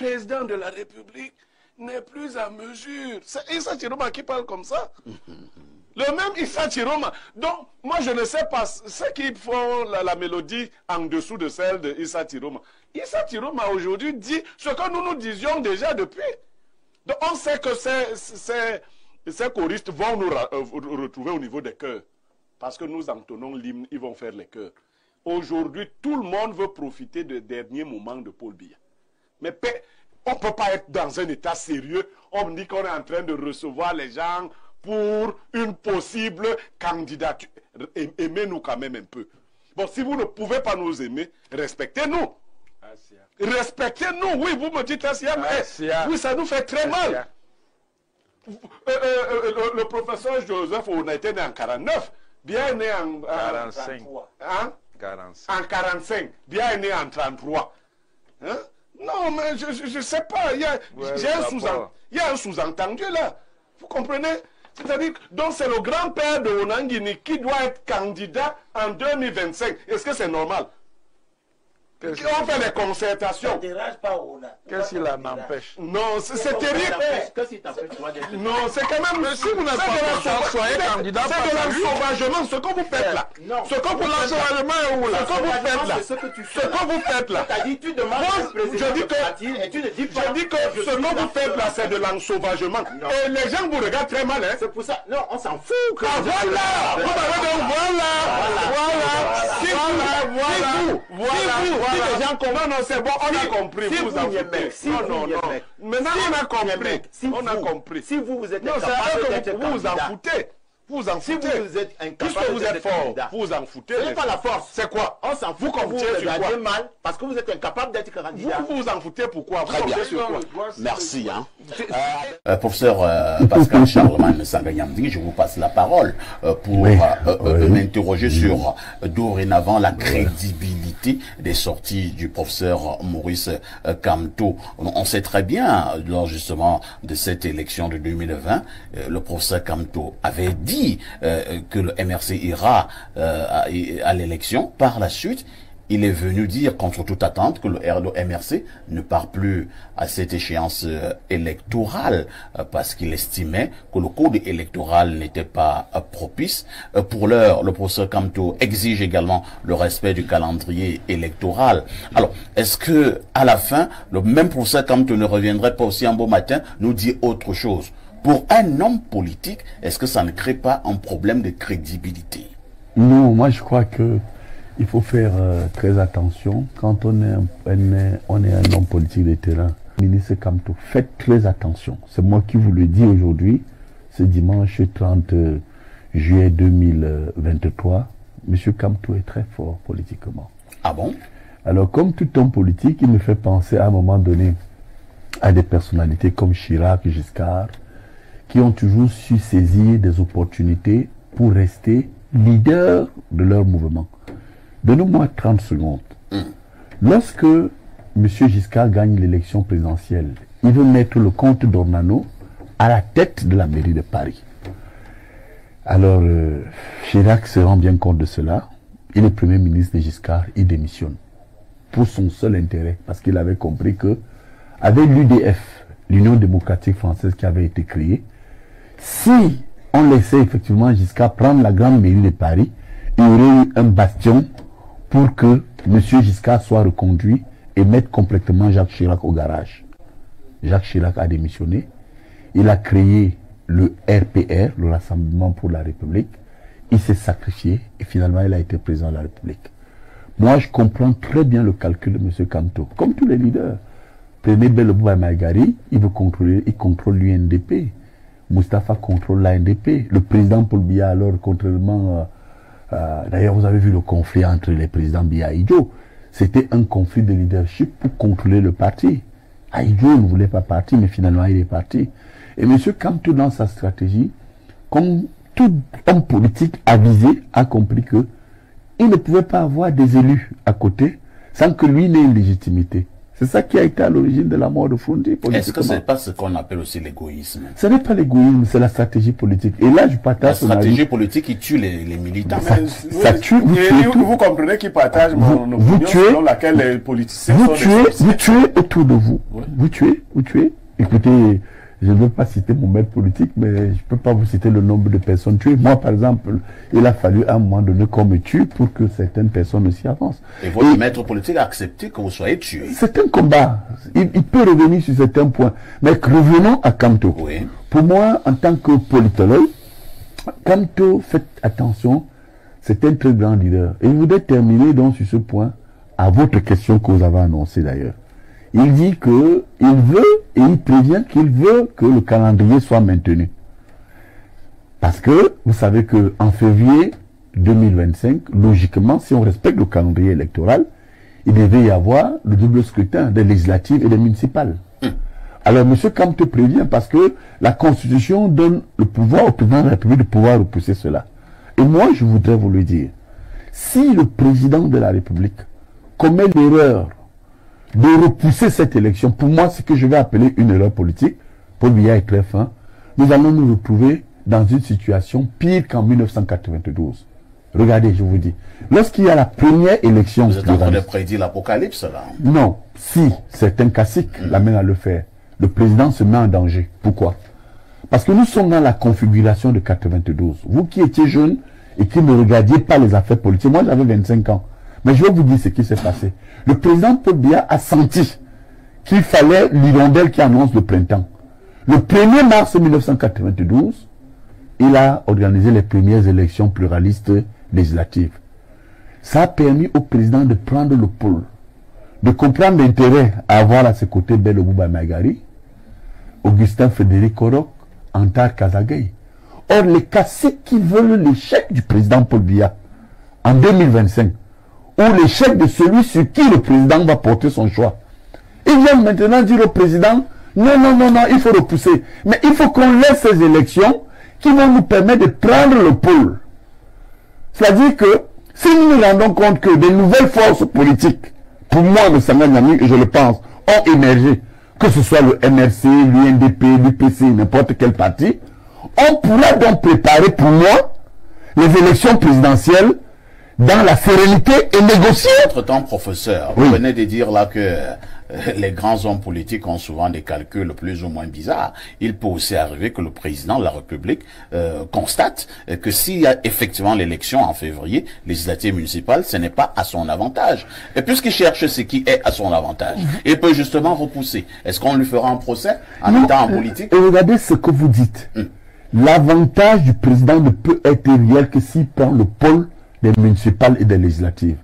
président de la République n'est plus à mesure. C'est Issa Chiroma qui parle comme ça. Le même Issa Chiroma. Donc, moi, je ne sais pas ceux qui font la mélodie en dessous de celle de Issa Chiroma. Issa Chiroma, aujourd'hui, dit ce que nous disions déjà depuis. Donc, on sait que ces choristes vont nous retrouver au niveau des chœurs. Parce que nous entonnons l'hymne, ils vont faire les chœurs. Aujourd'hui, tout le monde veut profiter des derniers moments de Paul Biya. Mais on ne peut pas être dans un état sérieux. On me dit qu'on est en train de recevoir les gens pour une possible candidature. Aimez-nous quand même un peu. Bon, si vous ne pouvez pas nous aimer, respectez-nous. Respectez-nous. Oui, vous me dites Assia, mais oui, ça nous fait très mal. Le professeur Joseph, on a été né en 49, bien né en 45. Hein? 45. En 45, bien né en 33. Hein? Non, mais je ne sais pas. Il y a un sous-entendu là. Vous comprenez? C'est-à-dire, donc c'est le grand-père de Onangini qui doit être candidat en 2025. Est-ce que c'est normal? On fait les concertations. Qu'est-ce qui l'empêche? Non, c'est terrible. Non, c'est quand même... Mais si vous n'êtes pas soyez candidat, c'est de l'ensauvagement, ce que vous faites là. Non, ce que vous l'ensauvagement est où là? Ce que vous faites là. Ce que vous faites là. Tu demandes je dis que ce que vous faites là, c'est de l'ensauvagement. Et les gens vous regardent très mal, hein. C'est pour ça. Non, on s'en fout. Ah, voilà. Si les gens comprennent, non, c'est bon, on a compris. Si vous avez non. Maintenant, on a compris. On a compris. Si vous êtes incapable d'être candidat, vous en foutez. Vous en foutez. Si vous êtes incapable puisque vous êtes fort, vous en foutez. Ce n'est pas la force. C'est quoi? On s'en fout. Vous regardez mal parce que vous êtes incapable d'être candidat. Vous vous en foutez pourquoi? Très bien. Merci. Professeur Pascal Charlemagne Sanganyamdi, je vous passe la parole pour m'interroger sur dorénavant la crédibilité des sorties du professeur Maurice Kamto. On sait très bien, lors justement de cette élection de 2020, le professeur Kamto avait dit que le MRC ira à l'élection. Par la suite, il est venu dire contre toute attente que le MRC ne part plus à cette échéance électorale parce qu'il estimait que le code électoral n'était pas propice. Pour l'heure, le professeur Kamto exige également le respect du calendrier électoral. Alors, est-ce que à la fin, le même professeur Kamto ne reviendrait pas aussi un beau matin nous dire autre chose? Pour un homme politique, est-ce que ça ne crée pas un problème de crédibilité? Non, moi je crois que il faut faire très attention quand on est un homme politique de terrain. Ministre Kamto, faites très attention. C'est moi qui vous le dis aujourd'hui, ce dimanche 30 juillet 2023. Monsieur Kamto est très fort politiquement. Ah bon? Alors comme tout homme politique, il me fait penser à un moment donné à des personnalités comme Chirac, Giscard, qui ont toujours su saisir des opportunités pour rester leaders de leur mouvement. Donnez-moi 30 secondes. Lorsque M. Giscard gagne l'élection présidentielle, il veut mettre le comte d'Ornano à la tête de la mairie de Paris. Alors, Chirac se rend bien compte de cela. Il est premier ministre de Giscard, il démissionne. Pour son seul intérêt, parce qu'il avait compris que, avec l'UDF, l'Union démocratique française qui avait été créée, si on laissait effectivement Giscard prendre la grande mairie de Paris, il y aurait eu un bastion pour que M. Giscard soit reconduit et mettre complètement Jacques Chirac au garage. Jacques Chirac a démissionné. Il a créé le RPR, le Rassemblement pour la République. Il s'est sacrifié et finalement il a été président de la République. Moi je comprends très bien le calcul de M. Kamto, comme tous les leaders. Prenez Belobouba Maïgari, il contrôle l'UNDP. Moustapha contrôle l'ANDP. Le président Paul Biya, alors, contrairement... d'ailleurs, vous avez vu le conflit entre les présidents Biya et Idjo. C'était un conflit de leadership pour contrôler le parti. Idjo ne voulait pas partir, mais finalement, il est parti. Et M. Kamto, dans sa stratégie, comme tout homme politique avisé, a compris que il ne pouvait pas avoir des élus à côté sans que lui n'ait une légitimité. C'est ça qui a été à l'origine de la mort de Foundi. Est-ce que ce n'est pas ce qu'on appelle aussi l'égoïsme? Ce n'est pas l'égoïsme, c'est la stratégie politique. Et là, je partage... La stratégie politique qui tue les militants. Ça tue, vous comprenez qui partage mon opinion selon laquelle les politiciens vous tuez autour de vous. Oui. Vous tuez. Écoutez, je ne veux pas citer mon maître politique, mais je ne peux pas vous citer le nombre de personnes tuées. Moi, par exemple, il a fallu à un moment donné qu'on me tue pour que certaines personnes aussi avancent. Et votre maître politique a accepté que vous soyez tué. C'est un combat. Il peut revenir sur certains points. Mais revenons à Kamto. Oui. Pour moi, en tant que politologue, Kamto, faites attention, c'est un très grand leader. Et je voudrais terminer donc sur ce point, à votre question que vous avez annoncée d'ailleurs. Il dit que il veut, et il prévient qu'il veut que le calendrier soit maintenu. Parce que, vous savez que en février 2025, logiquement, si on respecte le calendrier électoral, il devait y avoir le double scrutin des législatives et des municipales. Alors, M. Kamto prévient parce que la Constitution donne le pouvoir au président de la République de pouvoir repousser cela. Et moi, je voudrais vous le dire. Si le président de la République commet l'erreur de repousser cette élection, pour moi, ce que je vais appeler une erreur politique, Paul Biya est très fin, nous allons nous retrouver dans une situation pire qu'en 1992. Regardez, je vous dis. Lorsqu'il y a la première élection... Vous êtes en train de prédire l'apocalypse, là? Non. Si certains classiques l'amènent à le faire, le président se met en danger. Pourquoi? Parce que nous sommes dans la configuration de 92. Vous qui étiez jeune et qui ne regardiez pas les affaires politiques, moi j'avais 25 ans. Mais je vais vous dire ce qui s'est passé. Le président Paul Biya a senti qu'il fallait l'hirondelle qui annonce le printemps. Le 1er mars 1992, il a organisé les premières élections pluralistes législatives. Ça a permis au président de prendre le pôle, de comprendre l'intérêt à avoir à ses côtés Bello Bouba Magari, Augustin Frédéric Korok, Antar Kazagay. Or, les caciques qui veulent l'échec du président Paul Biya en 2025, ou l'échec de celui sur qui le président va porter son choix. Ils viennent maintenant dire au président, non, il faut repousser. Mais il faut qu'on laisse ces élections qui vont nous permettre de prendre le pôle. C'est-à-dire que, si nous nous rendons compte que des nouvelles forces politiques, pour moi, le Sanga Nyami, et je le pense, ont émergé, que ce soit le MRC, l'UNDP, l'UPC, n'importe quel parti, on pourra donc préparer pour moi les élections présidentielles dans la sérénité et négocier. Entre-temps, professeur, vous venez de dire là que les grands hommes politiques ont souvent des calculs plus ou moins bizarres. Il peut aussi arriver que le président de la République constate que s'il y a effectivement l'élection en février, législative municipale, ce n'est pas à son avantage. Et puisqu'il cherche ce qui est à son avantage, il peut justement repousser. Est-ce qu'on lui fera un procès en étant en politique? Et regardez ce que vous dites. L'avantage du président ne peut être réel que s'il prend le pôle des municipales et des législatives.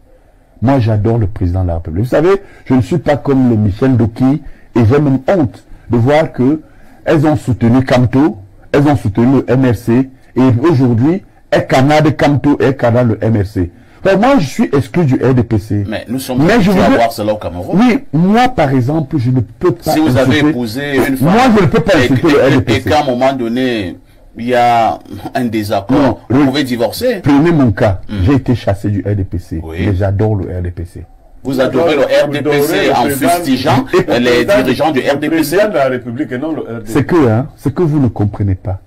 Moi, j'adore le président de la République. Vous savez, je ne suis pas comme le Michel Doki et j'ai même honte de voir que elles ont soutenu Kamto, elles ont soutenu le MRC et aujourd'hui, elles canadent Kamto et elles canadent le MRC. Alors, moi, je suis exclu du RDPC. Mais nous sommes habitués à voir cela au Cameroun. Oui, moi, par exemple, je ne peux pas... Si vous avez épousé une femme... Moi, je ne peux pas insulter le RDPC. Et qu'à un moment donné... il y a un désaccord, vous pouvez divorcer. Prenez mon cas, j'ai été chassé du RDPC, mais j'adore le RDPC. Vous adorez le RDPC en fustigeant les dirigeants du RDPC? Le président de la République et non le RDPC. C'est que vous ne comprenez pas.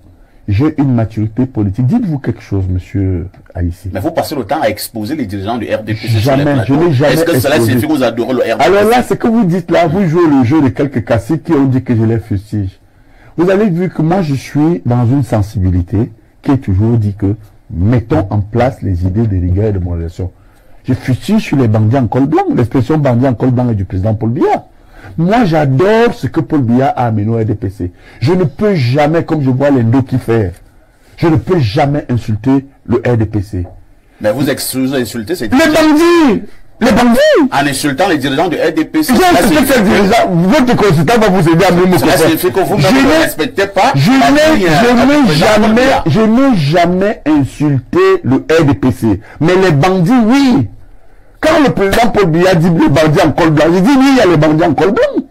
J'ai une maturité politique. Dites-vous quelque chose, monsieur Haïssi. Mais vous passez le temps à exposer les dirigeants du RDPC jamais, sur les plateaux. Est-ce que cela signifie que vous adorez le RDPC? Alors là, ce que vous dites là, vous jouez le jeu de quelques caciques qui ont dit que je les fustige. Vous avez vu que moi, je suis dans une sensibilité qui est toujours dit que mettons en place les idées de rigueur et de modération. Je fustige sur les bandits en col blanc. L'expression bandit en col blanc est du président Paul Biya. Moi, j'adore ce que Paul Biya a amené au RDPC. Je ne peux jamais, comme je vois les Ndoki faire, je ne peux jamais insulter le RDPC. Mais vous insultez ces dirigeants. Les bandits! Les bandits! En insultant les dirigeants du RDPC. Votre consultant va vous aider à mieux me comprendre. Ça signifie que vous ne me respectez pas. Je n'ai jamais insulté le RDPC. Mais les bandits, oui. Quand le président Paul Biya dit les bandits en col blanc, je dis oui, il y a les bandits en col blanc.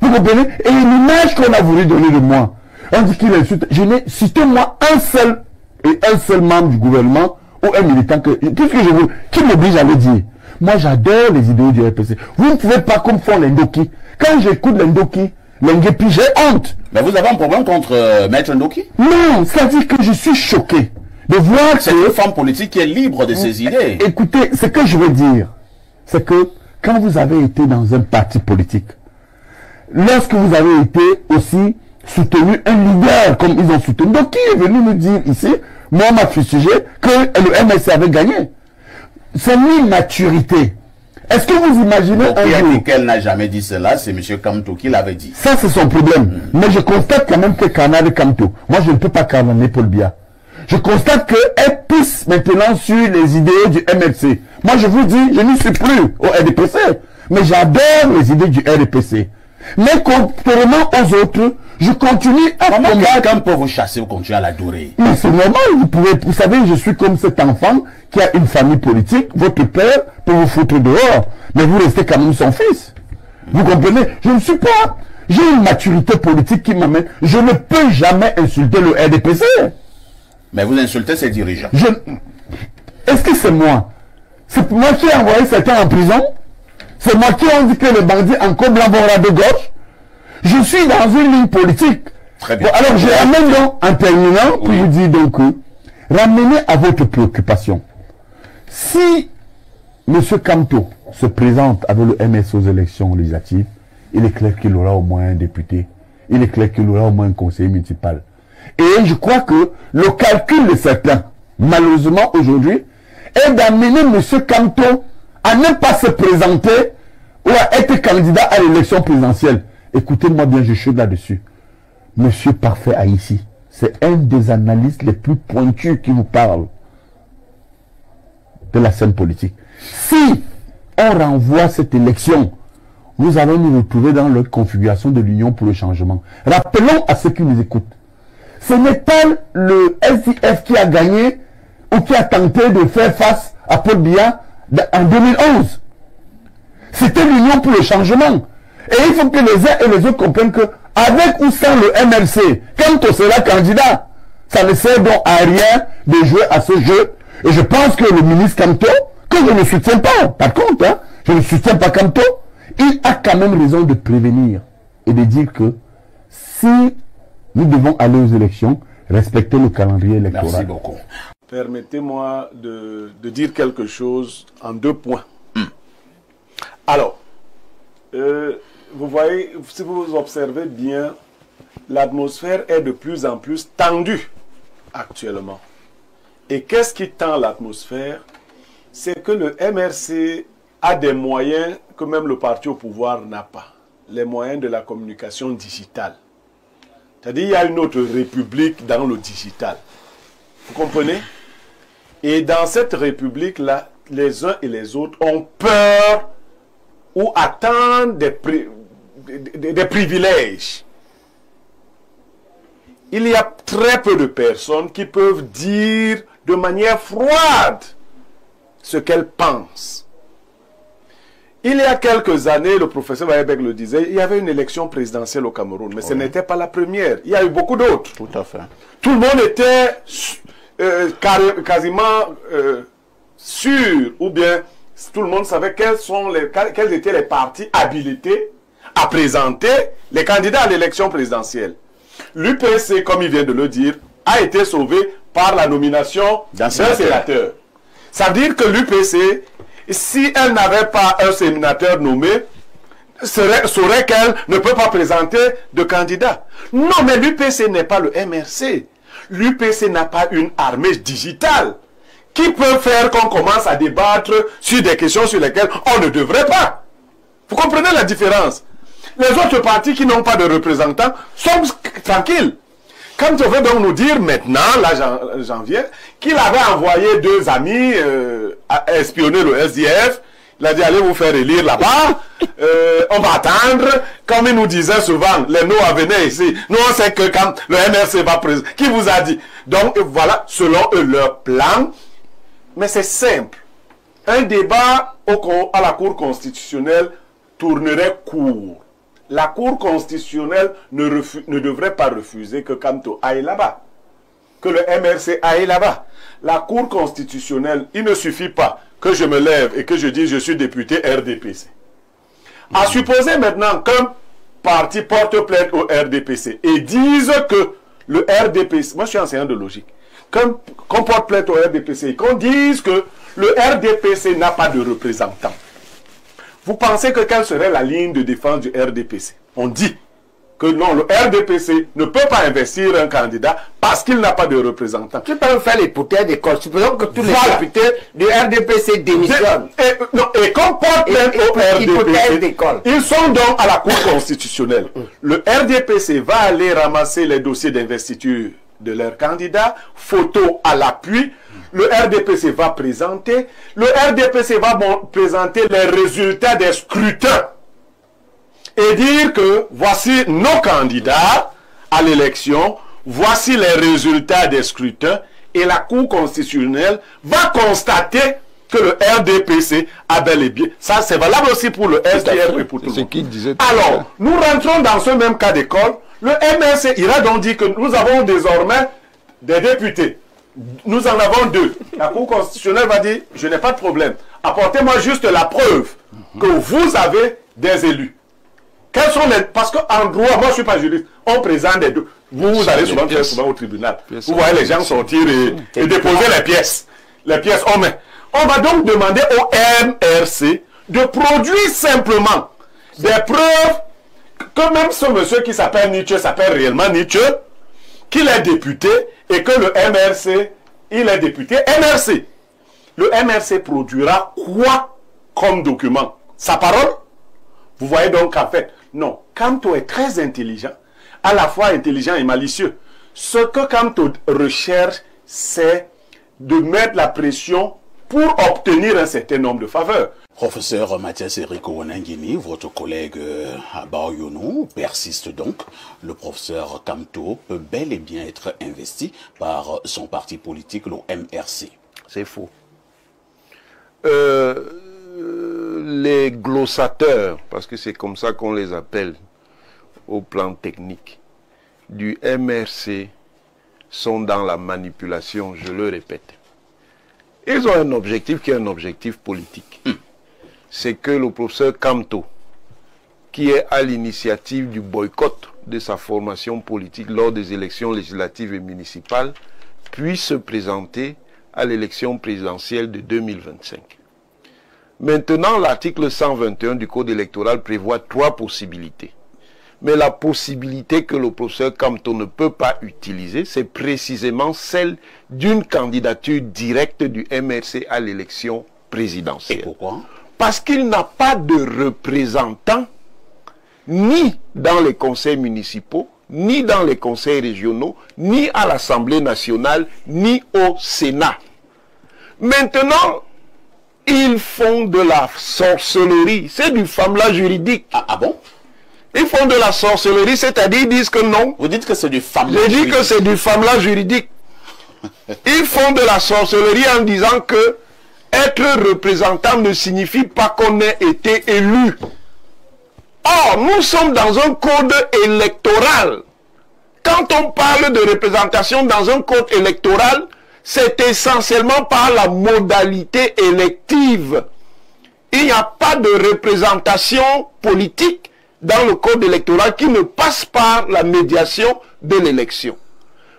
Vous comprenez? Et l'image qu'on a voulu donner de moi, on dit qu'il insulte. Je n'ai cité moi un seul membre du gouvernement ou un militant que, tout ce que je veux, qui m'oblige à le dire. Moi, j'adore les idéaux du RPC. Vous ne pouvez pas comme font les Ndoki. Quand j'écoute les Ndoki, les Ngepi, j'ai honte. Mais vous avez un problème contre Maître Ndoki? Non, c'est-à-dire que je suis choqué de voir c'est une femme politique qui est libre de ses idées. Écoutez, ce que je veux dire, c'est que quand vous avez été dans un parti politique, lorsque vous avez été aussi soutenu un leader comme ils ont soutenu, donc qui est venu nous dire ici, moi m'a fustigé, que le MSC avait gagné? C'est l'immaturité. Est-ce que vous imaginez donc, un jour qu'elle n'a jamais dit cela, c'est M. Kamto qui l'avait dit. Ça, c'est son problème. Mais je constate quand même que Kanade Kamto, moi je ne peux pas condamner Paul Biya. Je constate qu'elle pousse maintenant sur les idées du MLC. Moi je vous dis, je n'y suis plus au RDPC. Mais j'adore les idées du RDPC. Mais contrairement aux autres, je continue à combattre. Quelqu'un peut vous chasser, vous continuez à l'adorer. Mais c'est normal, vous savez, je suis comme cet enfant qui a une famille politique, votre père peut vous foutre dehors, mais vous restez quand même son fils. Vous comprenez? Je ne suis pas, j'ai une maturité politique qui m'amène, je ne peux jamais insulter le RDPC. Mais vous insultez ses dirigeants. Est-ce que c'est moi? C'est moi qui ai envoyé certains en prison? C'est moi qui ai dit que les bandits en col blanc vont de gauche? Je suis dans une ligne politique. Très bien. Bon, alors je ramène donc, en terminant, pour vous dire donc, ramenez à votre préoccupation. Si M. Kamto se présente avec le MS aux élections législatives, il est clair qu'il aura au moins un député. Il est clair qu'il aura au moins un conseiller municipal. Et je crois que le calcul de certains, malheureusement aujourd'hui, est d'amener M. Kamto à ne pas se présenter ou à être candidat à l'élection présidentielle. Écoutez-moi bien, je suis là-dessus. Monsieur Parfait Haïti, c'est un des analystes les plus pointus qui vous parle de la scène politique. Si on renvoie cette élection, nous allons nous retrouver dans la configuration de l'Union pour le changement. Rappelons à ceux qui nous écoutent, ce n'est pas le SDF qui a gagné ou qui a tenté de faire face à Paul Biya en 2011. C'était l'Union pour le changement. Et il faut que les uns et les autres comprennent que, avec ou sans le MLC, quand on sera candidat, ça ne sert donc à rien de jouer à ce jeu. Et je pense que le ministre Kamto, que je ne soutiens pas, par contre, hein, je ne soutiens pas Kamto, il a quand même raison de prévenir et de dire que si nous devons aller aux élections, respecter le calendrier électoral. Merci beaucoup. Permettez-moi de dire quelque chose en 2 points. Alors, vous voyez, si vous observez bien, l'atmosphère est de plus en plus tendue actuellement. Et qu'est-ce qui tend l'atmosphère? C'est que le MRC a des moyens que même le parti au pouvoir n'a pas. Les moyens de la communication digitale. C'est-à-dire, il y a une autre république dans le digital. Vous comprenez? Et dans cette république-là, les uns et les autres ont peur ou attendent des privilèges. Il y a très peu de personnes qui peuvent dire de manière froide ce qu'elles pensent. Il y a quelques années, le professeur Wahebek le disait, il y avait une élection présidentielle au Cameroun, mais ce n'était pas la première. Il y a eu beaucoup d'autres. Tout à fait. Tout le monde était quasiment sûr, ou bien tout le monde savait quels étaient les partis habilités à présenter les candidats à l'élection présidentielle. L'UPC, comme il vient de le dire, a été sauvé par la nomination d'un sénateur. Ça veut dire que l'UPC, si elle n'avait pas un sénateur nommé, saurait qu'elle ne peut pas présenter de candidat. Non, mais l'UPC n'est pas le MRC. L'UPC n'a pas une armée digitale qui peut faire qu'on commence à débattre sur des questions sur lesquelles on ne devrait pas. Vous comprenez la différence? Les autres partis qui n'ont pas de représentants sont tranquilles. Quand on veut donc nous dire maintenant, là j'en viens, qu'il avait envoyé 2 amis à espionner le SDF, il a dit allez vous faire élire là-bas, on va attendre, comme il nous disait souvent, les NOA venaient ici, nous on sait que quand le MRC va présenter, qui vous a dit? Donc voilà, selon eux, leur plan, mais c'est simple. Un débat à la Cour constitutionnelle tournerait court. La Cour constitutionnelle ne devrait pas refuser que Kamto aille là-bas, que le MRC aille là-bas. La Cour constitutionnelle, il ne suffit pas que je me lève et que je dis je suis député RDPC. À supposer maintenant qu'un parti porte plainte au RDPC et dise que le RDPC, moi je suis enseignant de logique, qu'on porte plainte au RDPC et qu'on dise que le RDPC n'a pas de représentant. Vous pensez que quelle serait la ligne de défense du RDPC? On dit que non, le RDPC ne peut pas investir un candidat parce qu'il n'a pas de représentant. Tu peux faire l'hypothèse d'école. Supposons que tous les députés du RDPC démissionnent. Et qu'on porte plainte au RDPC, ils sont donc à la Cour constitutionnelle. Le RDPC va aller ramasser les dossiers d'investiture de leurs candidats, photo à l'appui. Le RDPC va présenter. Le RDPC va présenter les résultats des scrutins et dire que voici nos candidats à l'élection, voici les résultats des scrutins, et la Cour constitutionnelle va constater que le RDPC a bel et bien. Ça, c'est valable aussi pour le SDF et pour tout le monde. Alors, nous rentrons dans ce même cas d'école. Le MRC ira donc dire que nous avons désormais des députés. Nous en avons 2. La Cour constitutionnelle va dire, je n'ai pas de problème. Apportez-moi juste la preuve que vous avez des élus. Quels sont les... Parce qu'en droit, moi je ne suis pas juriste, on présente des deux. Vous allez souvent, très souvent au tribunal. Vous voyez les gens sortir et déposer les pièces. Les pièces, on met. On va donc demander au MRC de produire simplement des preuves que même ce monsieur qui s'appelle Nietzsche s'appelle réellement Nietzsche, qu'il est député et que le MRC, il est député MRC. Le MRC produira quoi comme document? Sa parole? Vous voyez donc qu'en fait, non, Kamto est très intelligent, à la fois intelligent et malicieux. Ce que Kamto recherche, c'est de mettre la pression pour obtenir un certain nombre de faveurs. Professeur Mathias Eriko Wanangini, votre collègue à Baoyono persiste donc. Le professeur Kamto peut bel et bien être investi par son parti politique, le MRC. C'est faux. Les glossateurs, parce que c'est comme ça qu'on les appelle au plan technique, du MRC sont dans la manipulation, je le répète. Ils ont un objectif qui est un objectif politique. C'est que le professeur Kamto, qui est à l'initiative du boycott de sa formation politique lors des élections législatives et municipales, puisse se présenter à l'élection présidentielle de 2025. Maintenant, l'article 121 du Code électoral prévoit 3 possibilités. Mais la possibilité que le professeur Kamto ne peut pas utiliser, c'est précisément celle d'une candidature directe du MRC à l'élection présidentielle. Et pourquoi? Parce qu'il n'a pas de représentant ni dans les conseils municipaux, ni dans les conseils régionaux, ni à l'Assemblée nationale, ni au Sénat. Maintenant, ils font de la sorcellerie. C'est du famla juridique. Ah bon? Ils font de la sorcellerie, c'est-à-dire ils disent que non. Vous dites que c'est du famla juridique. Je dis que c'est du famla juridique. Ils font de la sorcellerie en disant que être représentant ne signifie pas qu'on ait été élu. Or, nous sommes dans un code électoral. Quand on parle de représentation dans un code électoral, c'est essentiellement par la modalité élective. Il n'y a pas de représentation politique dans le code électoral qui ne passe par la médiation de l'élection.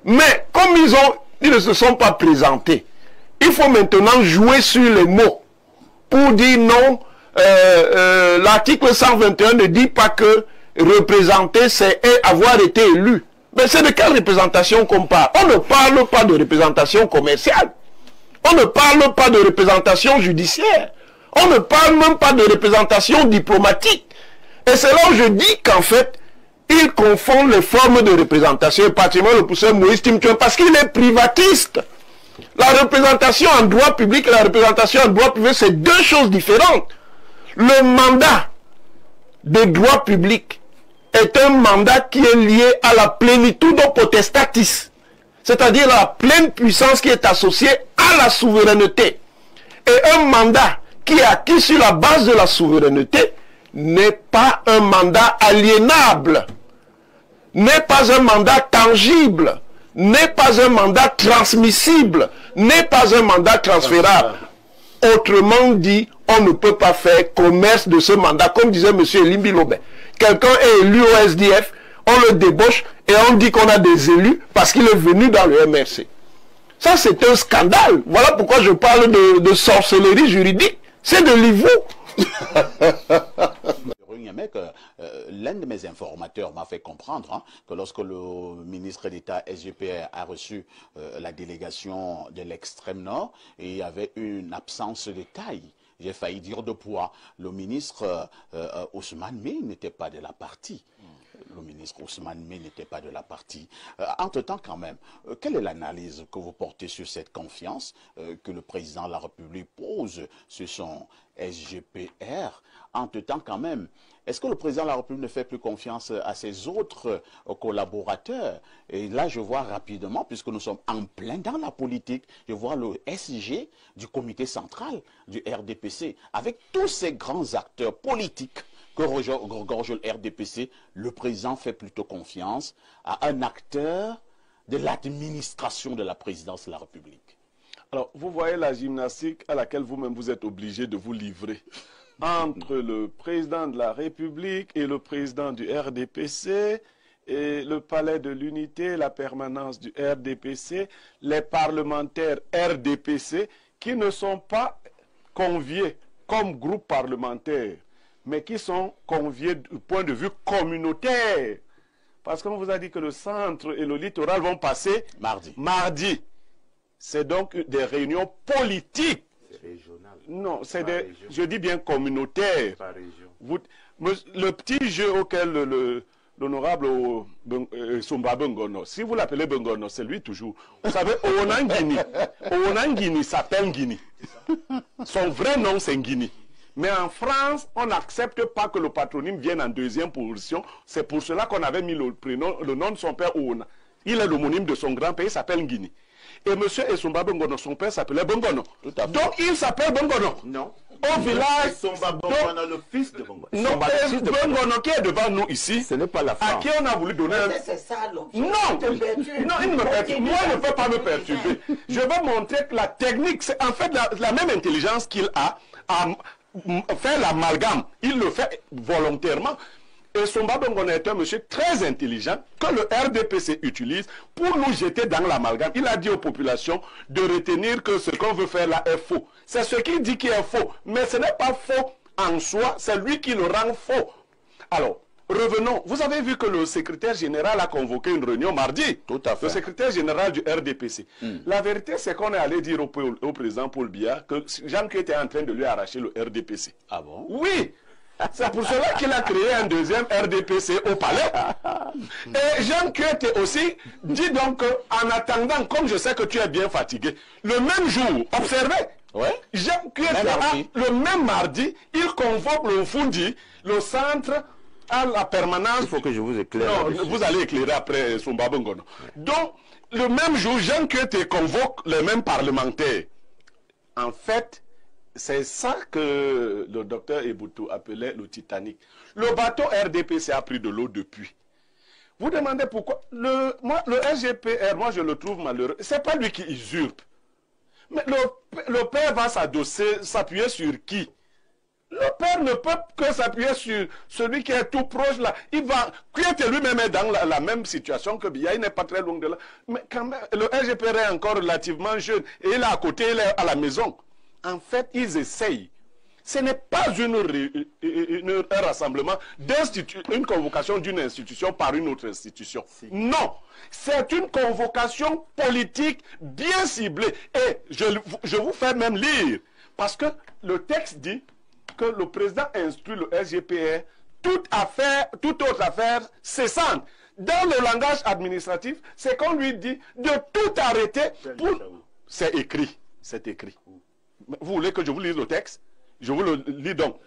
Mais comme ils ne se sont pas présentés, il faut maintenant jouer sur les mots pour dire non, l'article 121 ne dit pas que représenter c'est avoir été élu. Mais c'est de quelle représentation qu'on parle? On ne parle pas de représentation commerciale. On ne parle pas de représentation judiciaire. On ne parle même pas de représentation diplomatique. Et c'est là où je dis qu'en fait, ils confondent les formes de représentation, et particulièrement le professeur Moïse Timtoué, parce qu'il est privatiste. La représentation en droit public et la représentation en droit privé, c'est 2 choses différentes. Le mandat de droit public est un mandat qui est lié à la plénitude potestatis, c'est-à-dire la pleine puissance qui est associée à la souveraineté. Et un mandat qui est acquis sur la base de la souveraineté n'est pas un mandat aliénable, n'est pas un mandat tangible, n'est pas un mandat transmissible, n'est pas un mandat transférable. Autrement dit, on ne peut pas faire commerce de ce mandat. Comme disait M. Elimbi Lobé, quelqu'un est élu au SDF, on le débauche et on dit qu'on a des élus parce qu'il est venu dans le MRC. Ça, c'est un scandale. Voilà pourquoi je parle de sorcellerie juridique. C'est de l'ivou. L'un de mes informateurs m'a fait comprendre que lorsque le ministre d'État SGPR a reçu la délégation de l'extrême nord, il y avait une absence de taille. J'ai failli dire de poids. Le ministre Ousmane Mey n'était pas de la partie. Le ministre Ousmane Mey n'était pas de la partie. Entre-temps, quand même, quelle est l'analyse que vous portez sur cette confiance que le président de la République pose sur son SGPR? Entre-temps, quand même, est-ce que le président de la République ne fait plus confiance à ses autres collaborateurs? Et là, je vois rapidement, puisque nous sommes en plein dans la politique, je vois le SG du comité central du RDPC, avec tous ces grands acteurs politiques que regorge le RDPC, le président fait plutôt confiance à un acteur de l'administration de la présidence de la République. Alors, vous voyez la gymnastique à laquelle vous-même vous êtes obligé de vous livrer entre le président de la République et le président du RDPC, et le palais de l'unité, la permanence du RDPC, les parlementaires RDPC qui ne sont pas conviés comme groupe parlementaire, mais qui sont conviés du point de vue communautaire. Parce qu'on vous a dit que le centre et le littoral vont passer mardi. C'est donc des réunions politiques. C'est régional. Non, c'est des, je dis bien communautaires. Par région. Le petit jeu auquel l'honorable Sumba Bengono, si vous l'appelez Bengono, c'est lui toujours. Vous savez, Onangini s'appelle Guinée. Son vrai nom, c'est Guinée. Mais en France, on n'accepte pas que le patronyme vienne en deuxième position. C'est pour cela qu'on avait mis le nom de son père Oona. Il est l'homonyme de son grand-père, il s'appelle Guinée. Et M. Esumba Bengono, son père s'appelait Bengono. Donc il s'appelle Bengono. Non. Au village. Esumba Bengono, le fils de Bengono. Non, Bengono qui est devant nous ici. Ce n'est pas la France. À qui on a voulu donner un... C'est ça, Non, il ne me perturbe. Moi, il ne peut pas me perturber. Je vais montrer que la technique, c'est en fait la même intelligence qu'il a à faire l'amalgame. Il le fait volontairement. Et Sumba Bengono est un monsieur très intelligent que le RDPC utilise pour nous jeter dans l'amalgame. Il a dit aux populations de retenir que ce qu'on veut faire là est faux. C'est ce qu'il dit qui est faux. Mais ce n'est pas faux en soi, c'est lui qui le rend faux. Alors, revenons. Vous avez vu que le secrétaire général a convoqué une réunion mardi. Tout à fait. Le secrétaire général du RDPC. La vérité, c'est qu'on est allé dire au président Paul Biya que Jean-Claude était en train de lui arracher le RDPC. Ah bon? Oui. C'est pour cela qu'il a créé un deuxième RDPC au palais. Et Jean Kuete aussi dit donc, en attendant, comme je sais que tu es bien fatigué, le même jour, observez, Jean Kuete, le même mardi, il convoque le Fundi, le centre à la permanence. Il faut que je vous éclaire. Non, vous allez éclairer après Sumba Bengono. Donc, le même jour, Jean Kuete convoque les mêmes parlementaires. En fait, c'est ça que le docteur Eboutou appelait le Titanic. Le bateau RDPC a pris de l'eau depuis. Vous demandez pourquoi. Le SGPR, moi je le trouve malheureux. C'est pas lui qui usurpe. Mais le père va s'appuyer sur qui? Le père ne peut que s'appuyer sur celui qui est tout proche là. Il va, qui est lui-même dans la même situation que Biya, il n'est pas très loin de là. Mais quand même, le SGPR est encore relativement jeune et il est à côté, il est à la maison. En fait, ils essayent. Ce n'est pas un rassemblement une convocation d'une institution par une autre institution. Si. Non, c'est une convocation politique bien ciblée. Et je vous fais même lire, parce que le texte dit que le président instruit le SGPR toute autre affaire cessante. Dans le langage administratif, c'est qu'on lui dit de tout arrêter pour... C'est écrit, c'est écrit. Vous voulez que je vous lise le texte? Je vous le lis donc.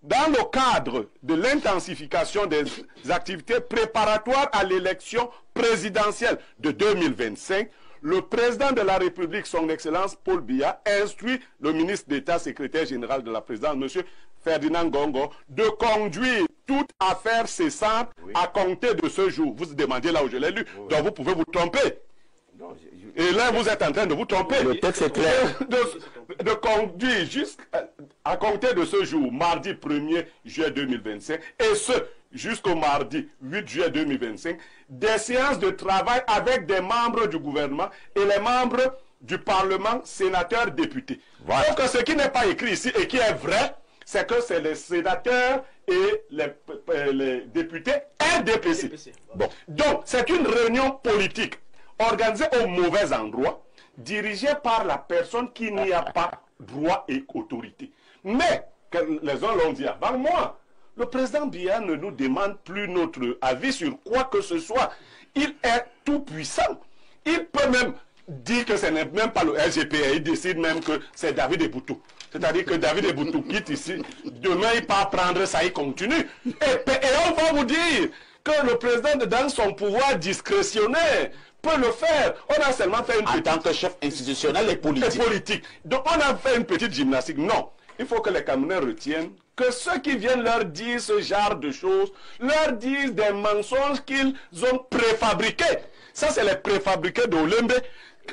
Dans le cadre de l'intensification des activités préparatoires à l'élection présidentielle de 2025, le président de la République, son Excellence Paul Biya, instruit le ministre d'État, secrétaire général de la présidence, M. Ferdinand Gongo, de conduire toute affaire cessante à compter de ce jour. Vous demandez là où je l'ai lu, donc vous pouvez vous tromper. Non, Et là, vous êtes en train de vous tromper. Le texte est clair. De conduire jusqu'à compter de ce jour, mardi 1er juillet 2025, et ce, jusqu'au mardi 8 juillet 2025, des séances de travail avec des membres du gouvernement et les membres du Parlement, sénateurs, députés. Voilà. Donc, ce qui n'est pas écrit ici et qui est vrai, c'est que c'est les sénateurs et les députés RDPC. Bon. Donc, c'est une réunion politique organisée au mauvais endroit, dirigée par la personne qui n'y a pas droit et autorité. Mais, les uns l'ont dit avant moi, le président Biya ne nous demande plus notre avis sur quoi que ce soit. Il est tout puissant. Il peut même dire que ce n'est même pas le RGPR. Il décide même que c'est David Eboutou. C'est-à-dire que David Eboutou quitte ici. Demain, il part prendre ça, il continue. Et on va vous dire que le président, dans son pouvoir discrétionnaire, peut le faire. On a seulement fait une petite... En tant que chef institutionnel et politique. Donc, on a fait une petite gymnastique. Non. Il faut que les Camerounais retiennent que ceux qui viennent leur dire ce genre de choses, leur disent des mensonges qu'ils ont préfabriqués. Ça, c'est les préfabriqués d'Olembe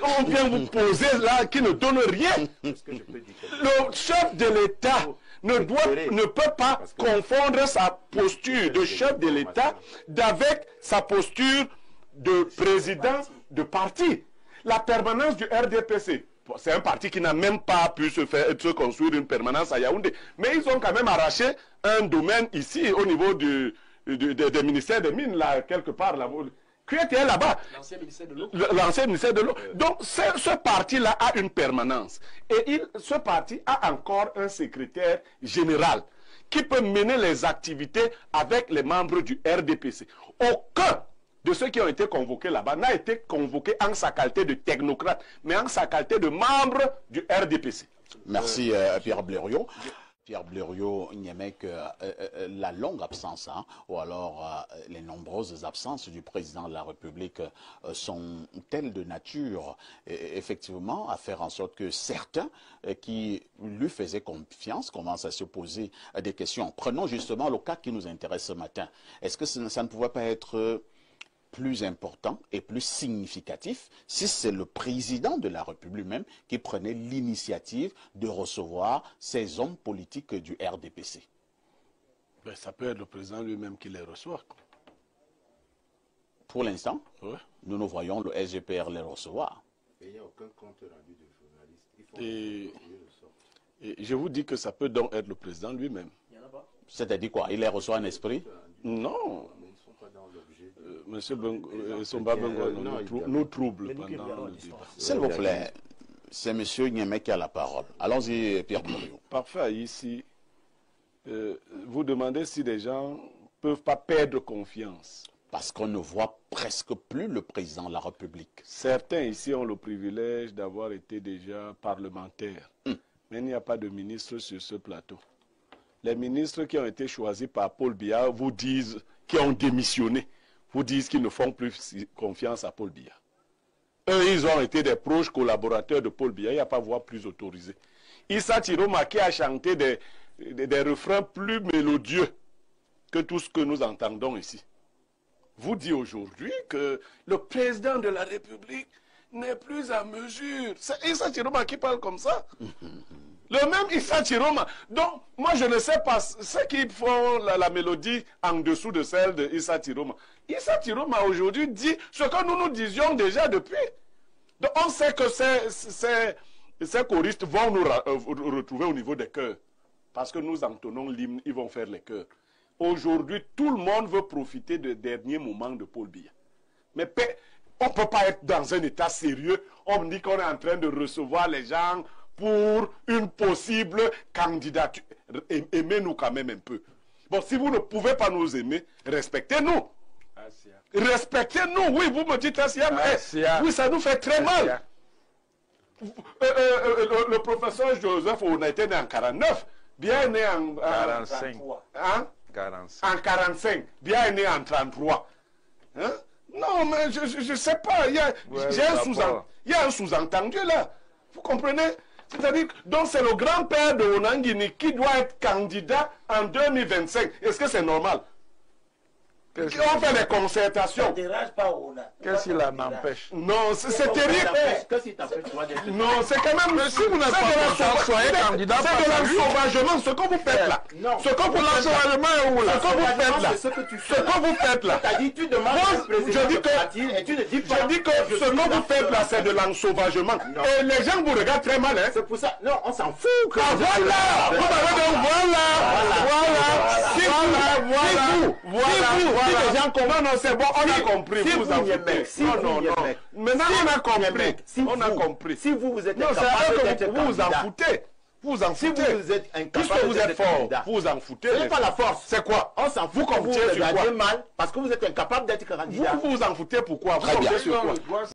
qu'on vient vous poser là, qui ne donnent rien. Le chef de l'État ne peut pas confondre sa posture de chef de l'État avec sa posture de président de parti. La permanence du RDPC, c'est un parti qui n'a même pas pu se construire une permanence à Yaoundé. Mais ils ont quand même arraché un domaine ici, au niveau des ministères des Mines, là, quelque part, là, qui était là-bas. L'ancien ministère de l'eau. L'ancien ministère de l'eau. Donc, ce parti-là a une permanence. Et ce parti a encore un secrétaire général qui peut mener les activités avec les membres du RDPC. Aucun de ceux qui ont été convoqués là-bas n'a été convoqué en sa qualité de technocrate, mais en sa qualité de membre du RDPC. Merci Pierre Blériot. Pierre Blériot, Niemek, la longue absence, hein, ou alors les nombreuses absences du président de la République sont telles de nature, effectivement, à faire en sorte que certains qui lui faisaient confiance commencent à se poser des questions. Prenons justement le cas qui nous intéresse ce matin. Est-ce que ça ne pouvait pas être plus important et plus significatif si c'est le président de la République même qui prenait l'initiative de recevoir ces hommes politiques du RDPC? Ben, ça peut être le président lui-même qui les reçoit. Pour l'instant, ouais. Nous voyons le SGPR les recevoir. Et il n'y a aucun compte rendu de journaliste. Et je vous dis que ça peut donc être le président lui-même. C'est-à-dire quoi? Il les reçoit en esprit? Non. Monsieur Somba Bengo nous trouble pendant le débat. S'il vous plaît, c'est monsieur Niemek qui a la parole. Allons-y, Pierre Blériot. Parfait, ici, vous demandez si les gens ne peuvent pas perdre confiance. Parce qu'on ne voit presque plus le président de la République. Certains ici ont le privilège d'avoir été déjà parlementaires. Mais il n'y a pas de ministre sur ce plateau. Les ministres qui ont été choisis par Paul Biya vous disent, qui ont démissionné, vous disent qu'ils ne font plus confiance à Paul Biya. Eux, ils ont été des proches collaborateurs de Paul Biya, il n'y a pas voix plus autorisée. Issa Tiroma qui a chanté des refrains plus mélodieux que tout ce que nous entendons ici, vous dit aujourd'hui que le président de la République n'est plus à mesure. C'est Issa Tiroma qui parle comme ça. Le même Issa Tiroma. Donc, moi, je ne sais pas ceux qui font la mélodie en dessous de celle de Issa Tiroma. Issa Tiroma, aujourd'hui, dit ce que nous disions déjà depuis. Donc, on sait que ces choristes vont nous retrouver au niveau des chœurs. Parce que nous entonnons l'hymne, ils vont faire les chœurs. Aujourd'hui, tout le monde veut profiter des derniers moments de Paul Biya. Mais on ne peut pas être dans un état sérieux. On me dit qu'on est en train de recevoir les gens pour une possible candidature. Aimez-nous quand même un peu. Bon, si vous ne pouvez pas nous aimer, respectez-nous. Respectez-nous. Oui, vous me dites Assia, mais oui, ça nous fait très mal. Le professeur Joseph, on a été né en 49, bien né en 45. Hein? 45. En 45, bien né en 33. Hein? Non, mais je ne sais pas. Il y a un sous-entendu là. Vous comprenez? C'est-à-dire, donc c'est le grand-père de Onangini qui doit être candidat en 2025. Est-ce que c'est normal? On fait des concertations. Qu'est-ce qui l'en empêche? Non, c'est terrible. Non, c'est quand même... Mais si vous n'êtes pas soyez candidat, c'est de l'ensauvagement, ce que vous faites là. Non. Ce que vous l'ensauvagement est où là? Ce que vous faites là. C'est ce que tu fais. Ce que vous faites là. T'as dit, tu demandes au président de partir et tu ne dis pas. Je dis que ce que vous faites là, c'est de l'ensauvagement. Et les gens vous regardent très mal, hein. C'est pour ça. Non, on s'en fout. Ah voilà! Vous avez dit voilà! Si les gens comprennent, non, c'est bon, on a compris. Si vous, en mec, si non, non, non. Maintenant, on a compris. On a compris. Si vous êtes non, incapable c'est d'être que vous vous en candidat. foutez. Vous en Si foutez. vous êtes Puisque incapable vous êtes d'être fort, candidat. vous en foutez. Ce n'est pas la force. C'est quoi? On s'en fout que vous comptez sur regardez quoi? mal parce que vous êtes incapable d'être candidat. Vous vous en foutez pourquoi? Vous Très bien. comptez sur quoi?